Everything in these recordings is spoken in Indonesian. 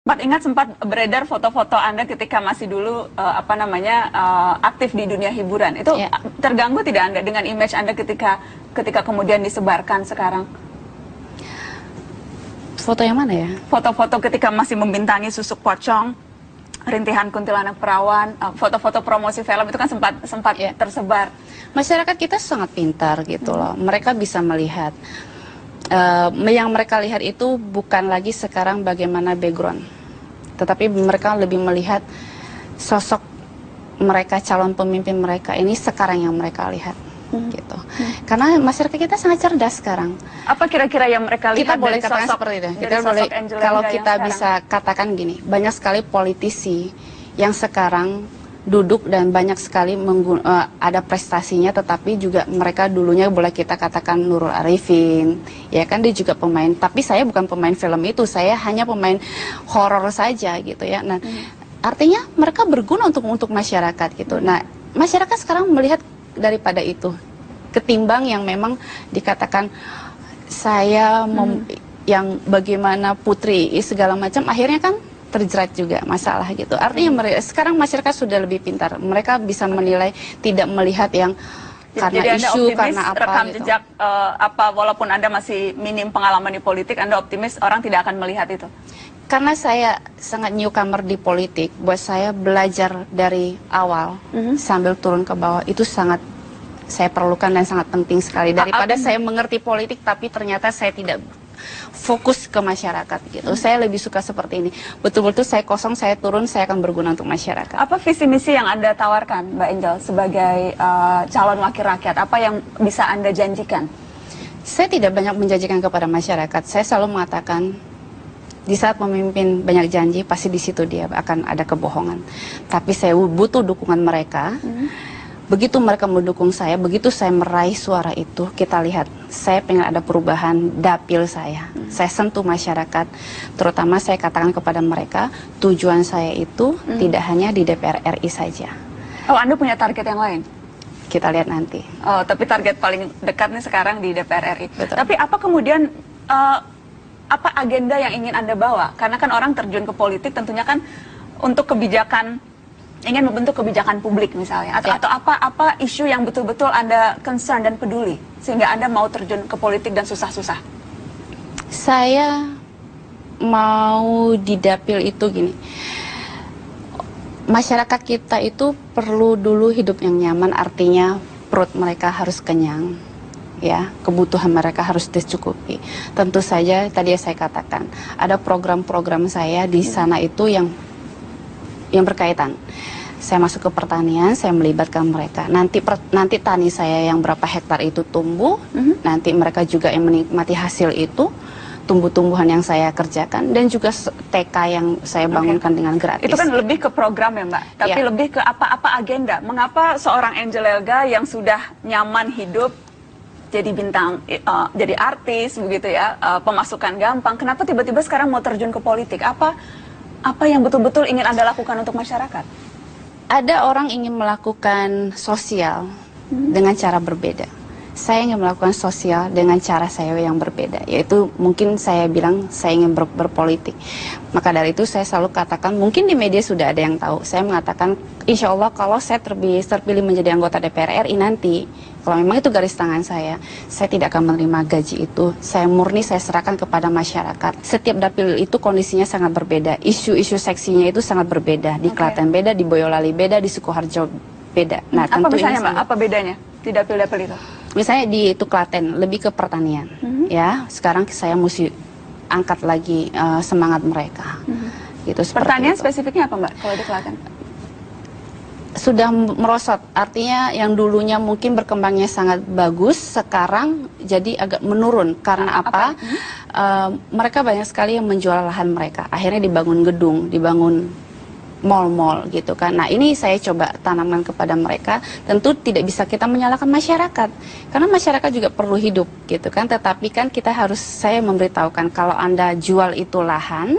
Sempat beredar foto-foto Anda ketika masih dulu aktif di dunia hiburan. Itu Ya. terganggu tidak Anda dengan image Anda ketika kemudian disebarkan sekarang? Foto yang mana ya? Foto-foto ketika masih membintangi Susuk Pocong, Rintihan Kuntilanak Perawan, foto-foto promosi film itu kan sempat Ya. tersebar. Masyarakat kita sangat pintar gitu loh. Mereka bisa melihat. Yang mereka lihat itu bukan lagi sekarang bagaimana background, tetapi mereka lebih melihat sosok mereka, calon pemimpin mereka ini sekarang yang mereka lihat. Gitu. Karena masyarakat kita sangat cerdas sekarang. Apa kira-kira yang mereka lihat Kita boleh dari katakan sosok, seperti itu. dari Kita sosok boleh, Angela kalau Endah yang kita sekarang? bisa katakan gini, banyak sekali politisi yang sekarang duduk dan banyak sekali ada prestasinya, tetapi juga mereka dulunya boleh kita katakan Nurul Arifin, ya kan, dia juga pemain. Tapi saya bukan pemain film itu, saya hanya pemain horor saja gitu ya. Nah, artinya mereka berguna untuk masyarakat gitu. Nah, masyarakat sekarang melihat daripada itu, ketimbang yang memang dikatakan saya yang bagaimana putri segala macam, akhirnya kan terjerat juga masalah gitu. Artinya sekarang masyarakat sudah lebih pintar. Mereka bisa menilai, tidak melihat yang karena Jadi Anda isu, optimis karena apa rekam gitu. jejak walaupun Anda masih minim pengalaman di politik, Anda optimis orang tidak akan melihat itu? Karena saya sangat newcomer di politik, buat saya belajar dari awal sambil turun ke bawah itu sangat saya perlukan dan sangat penting sekali. Daripada saya mengerti politik tapi ternyata saya tidak fokus ke masyarakat gitu. Saya lebih suka seperti ini. Betul-betul saya kosong, saya turun, saya akan berguna untuk masyarakat. Apa visi misi yang Anda tawarkan, Mbak Angel, sebagai calon wakil rakyat? Apa yang bisa Anda janjikan? Saya tidak banyak menjanjikan kepada masyarakat. Saya selalu mengatakan, di saat memimpin banyak janji, pasti di situ dia akan ada kebohongan. Tapi saya butuh dukungan mereka. Begitu mereka mendukung saya, begitu saya meraih suara itu, kita lihat, saya pengen ada perubahan dapil saya. Saya sentuh masyarakat, terutama saya katakan kepada mereka, tujuan saya itu tidak hanya di DPR RI saja. Oh, Anda punya target yang lain? Kita lihat nanti. Oh, tapi target paling dekat nih sekarang di DPR RI. Betul. Tapi apa kemudian, apa agenda yang ingin Anda bawa? Karena kan orang terjun ke politik tentunya kan untuk kebijakan, ingin membentuk kebijakan publik misalnya, atau apa isu yang betul-betul Anda concern dan peduli sehingga Anda mau terjun ke politik dan susah-susah? Saya mau di dapil itu gini, masyarakat kita itu perlu dulu hidup yang nyaman, artinya perut mereka harus kenyang, ya, kebutuhan mereka harus dicukupi. Tentu saja tadi saya katakan ada program-program saya di sana itu yang berkaitan. Saya masuk ke pertanian, saya melibatkan mereka. Nanti tani saya yang berapa hektar itu tumbuh, nanti mereka juga yang menikmati hasil itu, tumbuh-tumbuhan yang saya kerjakan, dan juga TK yang saya bangunkan dengan gratis. Itu kan lebih ke program ya, Mbak, tapi lebih ke apa agenda. Mengapa seorang Angel Elga yang sudah nyaman hidup jadi bintang, jadi artis begitu ya, pemasukan gampang, kenapa tiba-tiba sekarang mau terjun ke politik? Apa yang betul-betul ingin Anda lakukan untuk masyarakat? Ada orang ingin melakukan sosial dengan cara berbeda. Saya ingin melakukan sosial dengan cara saya yang berbeda, yaitu mungkin saya bilang saya ingin berpolitik. Maka dari itu saya selalu katakan, mungkin di media sudah ada yang tahu, saya mengatakan insya Allah kalau saya terpilih menjadi anggota DPR RI nanti, kalau memang itu garis tangan saya tidak akan menerima gaji itu. Saya murni, saya serahkan kepada masyarakat. Setiap dapil itu kondisinya sangat berbeda, isu-isu seksinya itu sangat berbeda. Di Klaten beda, di Boyolali beda, di Sukoharjo beda. Nah, apa misalnya Mbak, apa bedanya di dapil-dapil itu? Misalnya di itu Klaten lebih ke pertanian, ya. Sekarang saya mesti angkat lagi semangat mereka. Gitu, pertanian itu. Spesifiknya apa Mbak kalau di Klaten? Sudah merosot, artinya yang dulunya mungkin berkembangnya sangat bagus, sekarang jadi agak menurun. Karena apa? Mereka banyak sekali yang menjual lahan mereka, akhirnya dibangun gedung, dibangun mall-mall gitu kan. Nah, ini saya coba tanamkan kepada mereka. Tentu tidak bisa kita menyalahkan masyarakat, karena masyarakat juga perlu hidup gitu kan. Tetapi kan saya memberitahukan kalau Anda jual itu lahan,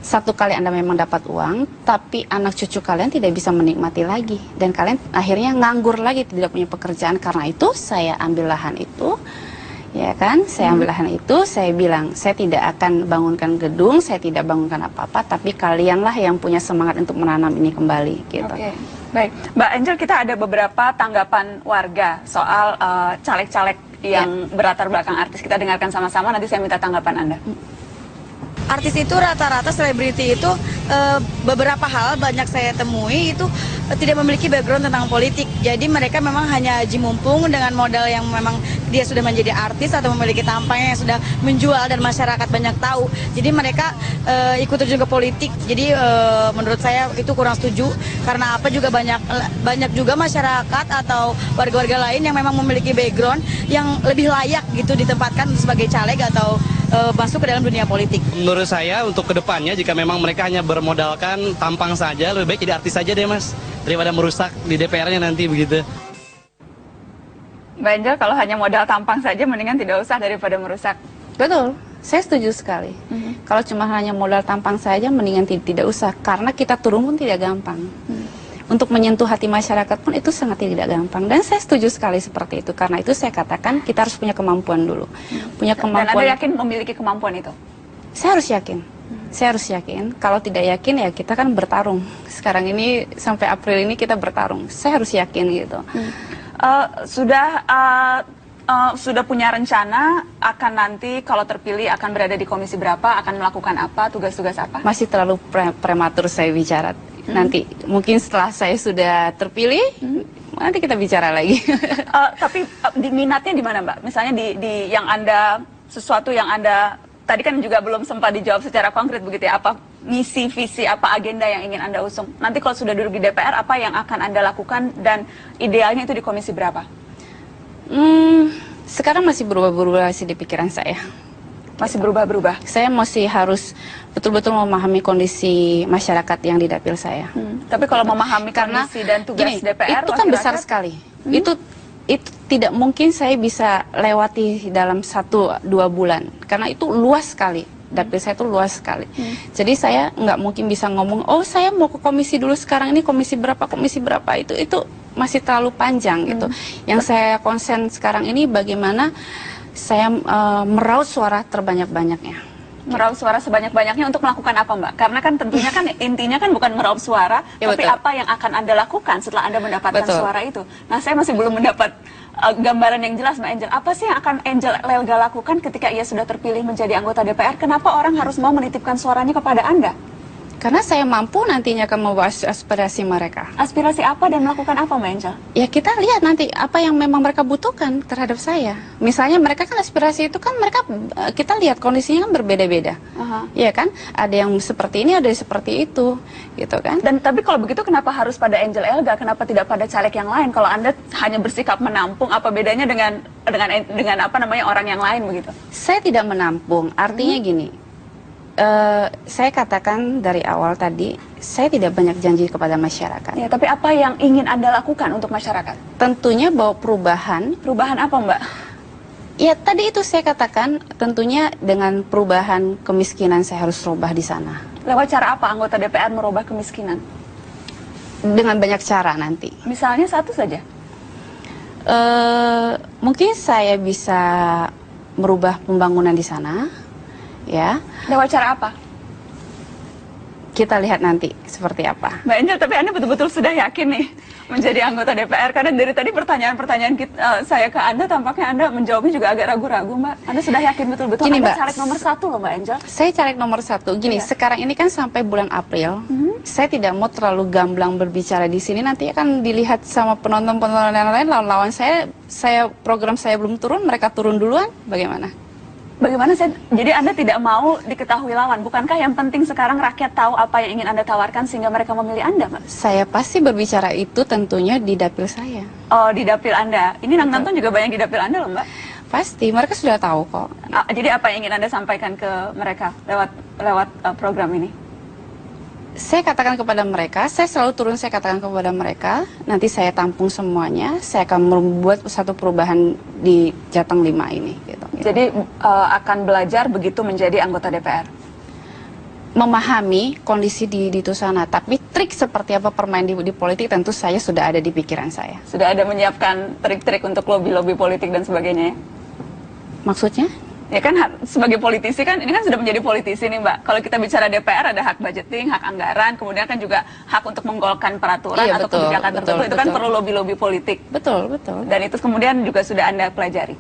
satu kali Anda memang dapat uang, tapi anak cucu kalian tidak bisa menikmati lagi, dan kalian akhirnya nganggur lagi, tidak punya pekerjaan. Karena itu saya ambil lahan itu, Ya kan, saya ambil lahan itu, saya bilang, saya tidak akan bangunkan gedung, saya tidak bangunkan apa-apa, tapi kalianlah yang punya semangat untuk menanam ini kembali, gitu. Oke, baik. Mbak Angel, kita ada beberapa tanggapan warga soal caleg-caleg yang berlatar belakang artis. Kita dengarkan sama-sama, nanti saya minta tanggapan Anda. Artis itu rata-rata selebriti itu beberapa hal banyak saya temui itu tidak memiliki background tentang politik. Jadi mereka memang hanya aji mumpung dengan modal yang memang dia sudah menjadi artis atau memiliki tampang yang sudah menjual dan masyarakat banyak tahu. Jadi mereka ikut terjun ke politik. Jadi menurut saya itu kurang setuju karena apa juga banyak juga masyarakat atau warga-warga lain yang memang memiliki background yang lebih layak gitu ditempatkan sebagai caleg atau masuk ke dalam dunia politik. Menurut saya untuk kedepannya jika memang mereka hanya bermodalkan tampang saja, lebih baik jadi artis saja deh Mas, daripada merusak di DPR-nya nanti begitu. Mbak Angel, kalau hanya modal tampang saja mendingan tidak usah daripada merusak. Betul, saya setuju sekali. Kalau cuma hanya modal tampang saja mendingan tidak usah, karena kita turun pun tidak gampang. Untuk menyentuh hati masyarakat pun itu sangat tidak gampang, dan saya setuju sekali seperti itu. Karena itu saya katakan kita harus punya kemampuan dulu, punya kemampuan. Dan Anda yakin memiliki kemampuan itu? Saya harus yakin, saya harus yakin. Kalau tidak yakin ya kita kan bertarung. Sekarang ini sampai April ini kita bertarung. Saya harus yakin gitu. Sudah punya rencana akan nanti kalau terpilih akan berada di komisi berapa, akan melakukan apa, tugas-tugas apa? Masih terlalu prematur saya bicara. Nanti mungkin setelah saya sudah terpilih, nanti kita bicara lagi. Tapi di minatnya di mana Mbak? Misalnya di yang Anda, sesuatu yang Anda tadi kan juga belum sempat dijawab secara konkret begitu ya, apa misi, visi, apa agenda yang ingin Anda usung? Nanti kalau sudah duduk di DPR, apa yang akan Anda lakukan dan idealnya itu di komisi berapa? Sekarang masih berubah-berubah sih di pikiran saya. Masih berubah-berubah? Saya masih harus betul-betul memahami kondisi masyarakat yang di dapil saya. Tapi kalau memahami kondisi dan tugas DPR, itu kan besar sekali. Itu tidak mungkin saya bisa lewati dalam 1-2 bulan, karena itu luas sekali. Dapil saya itu luas sekali. Jadi saya nggak mungkin bisa ngomong, oh saya mau ke komisi dulu sekarang ini komisi berapa itu masih terlalu panjang gitu. Yang saya konsen sekarang ini bagaimana saya meraup suara terbanyak-banyaknya. Meraup suara sebanyak-banyaknya untuk melakukan apa Mbak? Karena kan tentunya kan intinya kan bukan meraup suara, ya, tapi betul. apa yang akan Anda lakukan setelah Anda mendapatkan Betul. suara itu. Nah saya masih belum mendapat gambaran yang jelas Mbak Angel. Apa sih yang akan Angel Elga lakukan ketika ia sudah terpilih menjadi anggota DPR? Kenapa orang harus mau menitipkan suaranya kepada Anda? Karena saya mampu nantinya akan membawa aspirasi mereka. Aspirasi apa dan melakukan apa Mbak Angel? Ya kita lihat nanti apa yang memang mereka butuhkan terhadap saya. Misalnya mereka kan aspirasi itu kan mereka, kita lihat kondisinya kan berbeda-beda. Iya kan? Ada yang seperti ini, ada yang seperti itu, gitu kan? Dan tapi kalau begitu kenapa harus pada Angel Elga? Kenapa tidak pada caleg yang lain? Kalau Anda hanya bersikap menampung, apa bedanya dengan apa namanya orang yang lain begitu? Saya tidak menampung. Artinya gini. Saya katakan dari awal tadi, saya tidak banyak janji kepada masyarakat. Ya, tapi apa yang ingin Anda lakukan untuk masyarakat? Tentunya bawa perubahan. Perubahan apa Mbak? Ya tadi itu saya katakan, tentunya dengan perubahan kemiskinan saya harus rubah di sana. Lewat cara apa anggota DPR merubah kemiskinan? Dengan banyak cara nanti. Misalnya satu saja. Mungkin saya bisa merubah pembangunan di sana. Ya. Lewat cara apa? Kita lihat nanti seperti apa. Mbak Angel, tapi Anda betul-betul sudah yakin nih menjadi anggota DPR? Karena dari tadi pertanyaan-pertanyaan saya ke Anda, tampaknya Anda menjawabnya juga agak ragu-ragu, Mbak. Anda sudah yakin betul-betul Gini, Anda Mbak, caleg nomor 1 loh, Mbak Angel? Saya caleg nomor 1. Gini, sekarang ini kan sampai bulan April. Saya tidak mau terlalu gamblang berbicara di sini. Nanti akan dilihat sama penonton-penonton yang lain. Lawan saya program saya belum turun, mereka turun duluan. Bagaimana? Bagaimana jadi Anda tidak mau diketahui lawan? Bukankah yang penting sekarang rakyat tahu apa yang ingin Anda tawarkan sehingga mereka memilih Anda, Mbak? Saya pasti berbicara itu tentunya di dapil saya. Oh, di dapil Anda. Ini yang nonton juga banyak di dapil Anda loh, Mbak. Pasti, mereka sudah tahu kok. Jadi apa yang ingin Anda sampaikan ke mereka lewat program ini? Saya katakan kepada mereka, saya selalu turun, saya katakan kepada mereka, nanti saya tampung semuanya, saya akan membuat satu perubahan di Jateng 5 ini. Gitu. Jadi akan belajar begitu menjadi anggota DPR? Memahami kondisi di itu sana, tapi trik seperti apa permain di politik tentu saya sudah ada di pikiran saya. Sudah ada menyiapkan trik-trik untuk lobby-lobby politik dan sebagainya ya? Maksudnya? Ya kan sebagai politisi kan, ini kan sudah menjadi politisi nih Mbak. Kalau kita bicara DPR ada hak budgeting, hak anggaran, kemudian kan juga hak untuk menggolkan peraturan Iya, atau betul, kebijakan betul, tertentu. Itu kan betul. perlu lobby-lobby politik. Betul, betul. Dan itu kemudian juga sudah Anda pelajari.